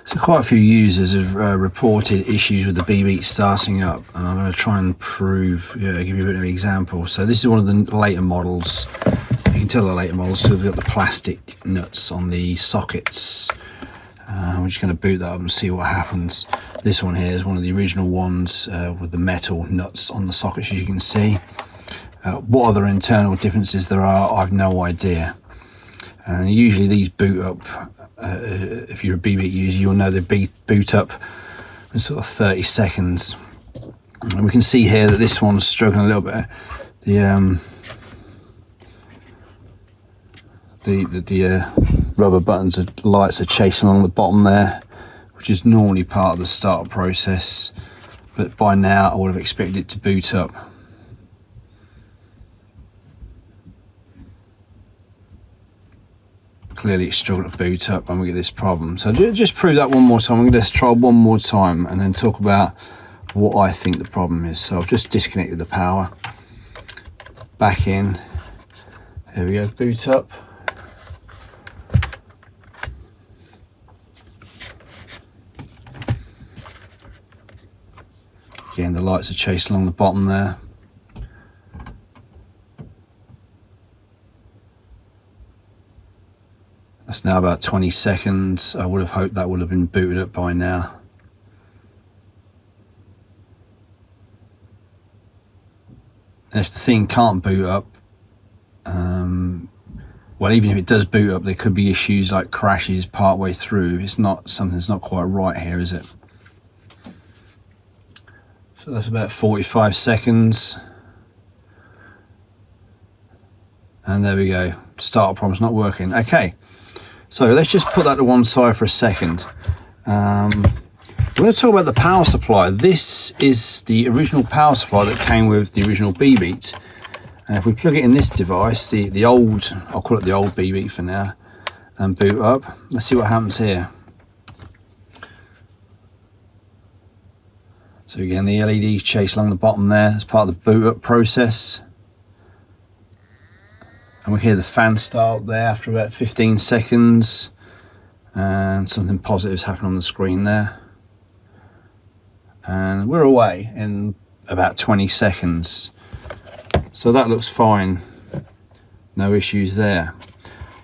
So quite a few users have reported issues with the b.beat starting up, and I'm going to try and prove, give you a bit of an example. So this is one of the later models. You can tell the later models, so we've got the plastic nuts on the sockets. We're just going to boot that up and see what happens. This one here is one of the original ones with the metal nuts on the sockets, as you can see. What other internal differences there are, I've no idea. And usually these boot up, if you're a b.beat user, you'll know they boot up in sort of 30 seconds. And we can see here that this one's struggling a little bit. The rubber buttons, lights are chasing along the bottom there, which is normally part of the startup process. But by now, I would have expected it to boot up. Clearly it's struggled to boot up when we get this problem. So just prove that one more time. I'm going to try one more time and then talk about what I think the problem is. So I've just disconnected the power. Back in. There we go, boot up. Again, the lights are chasing along the bottom there. That's now about 20 seconds. I would have hoped that would have been booted up by now. And if the thing can't boot up, well, even if it does boot up, there could be issues like crashes part way through. It's not something that's not quite right here, is it? So that's about 45 seconds. And there we go. Startup problem's not working. Okay. So let's just put that to one side for a second. We're going to talk about the power supply. This is the original power supply that came with the original b.beat. And if we plug it in this device, the old, I'll call it the old b.beat for now, and boot up, let's see what happens here. So again, the LEDs chase along the bottom there. That's part of the boot up process. And we hear the fan start up there after about 15 seconds. And something positive is happening on the screen there. And we're away in about 20 seconds. So that looks fine. No issues there.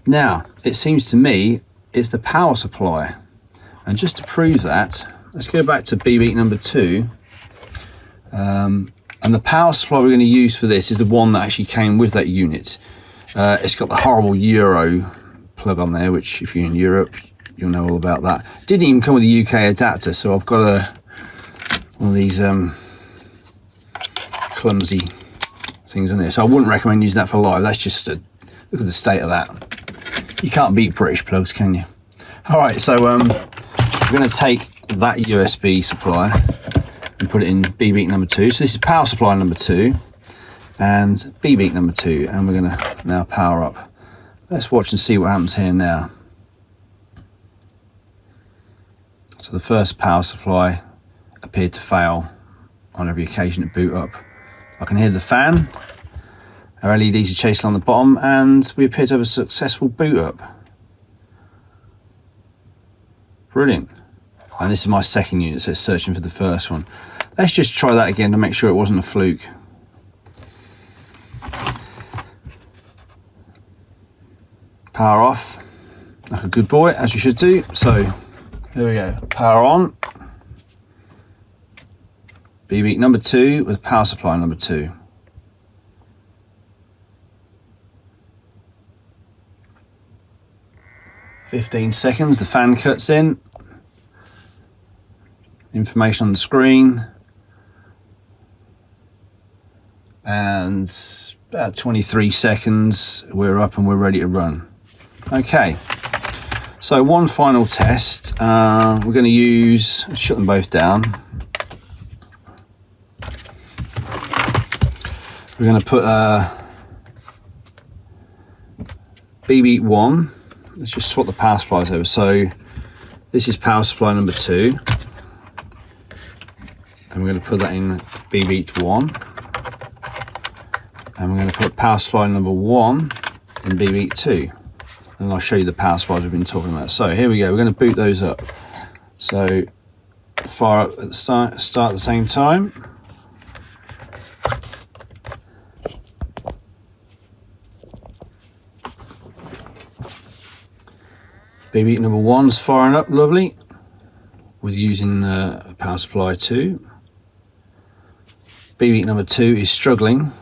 Now, it seems to me it's the power supply. And just to prove that, let's go back to b.beat number 2. And the power supply we're going to use for this is the one that actually came with that unit. It's got the horrible Euro plug on there, which if you're in Europe, you'll know all about that. It didn't even come with a UK adapter, so I've got one of these clumsy things in there. So I wouldn't recommend using that for live. That's just look at the state of that. You can't beat British plugs, can you? All right, so we're going to take that USB supply and put it in b.beat number 2. So this is power supply number 2. And b.beat number 2, and we're going to now power up. Let's watch and see what happens here now. So the first power supply appeared to fail on every occasion to boot up. I can hear the fan. Our LEDs are chasing on the bottom, and we appear to have a successful boot up. Brilliant. And this is my second unit, so it's searching for the first one. Let's just try that again to make sure it wasn't a fluke. Power off, like a good boy, as you should do. So here we go, power on. b.beat number 2 with power supply number 2. "15 seconds, the fan cuts in. Information on the screen. And about 23 seconds, we're up and we're ready to run. Okay, so one final test. We're going to use, let's shut them both down. We're going to put b.beat 1. Let's just swap the power supplies over. So this is power supply number 2. And we're going to put that in b.beat 1. And we're going to put power supply number 1 in b.beat 2. And I'll show you the power supplies we've been talking about. So here we go, we're going to boot those up. So fire up at the start at the same time. b.beat number 1's firing up, lovely. With using a power supply 2. b.beat number 2 is struggling.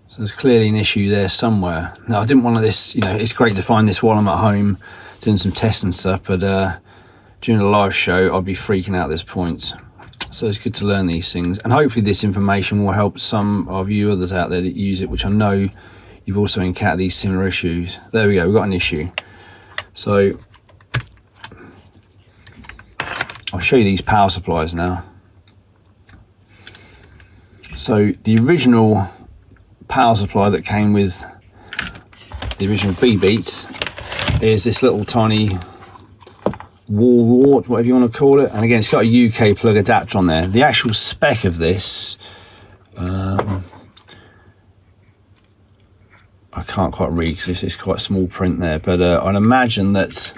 So there's clearly an issue there somewhere. Now I didn't want this, you know, it's great to find this while I'm at home doing some tests and stuff, but during a live show I'd be freaking out at this point. So it's good to learn these things, and hopefully this information will help some of you others out there that use it, which I know you've also encountered these similar issues. There we go, we've got an issue. So I'll show you these power supplies now. So the original power supply that came with the original b.beat is this little tiny wall wart, whatever you want to call it, and again it's got a UK plug adapter on there. The actual spec of this I can't quite read because it's quite small print there, but I'd imagine that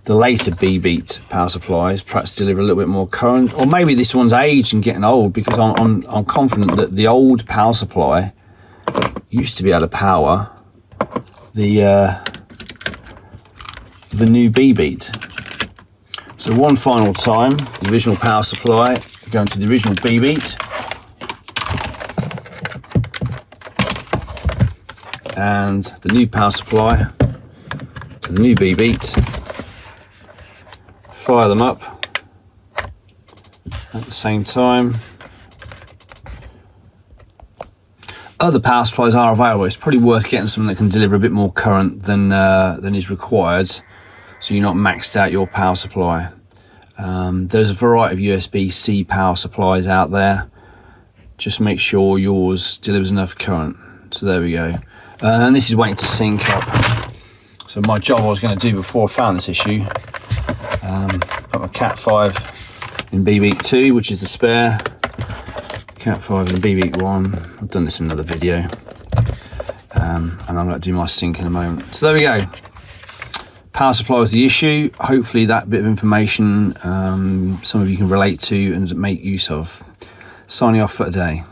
the later b.beat power supplies perhaps deliver a little bit more current, or maybe this one's aged and getting old, because I'm confident that the old power supply used to be able to power the new b.beat. So one final time, the original power supply going to the original b.beat, and the new power supply to the new b.beat. Fire them up at the same time. Other power supplies are available. It's probably worth getting something that can deliver a bit more current than is required, so you're not maxed out your power supply. There's a variety of USB-C power supplies out there. Just make sure yours delivers enough current. So there we go. And this is waiting to sync up. So my job I was going to do before I found this issue, put my Cat 5 in b.beat 2, which is the spare, Cat 5 in b.beat 1. I've done this in another video, and I'm going to do my sync in a moment. So there we go. Power supply was the issue. Hopefully that bit of information some of you can relate to and make use of. Signing off for today.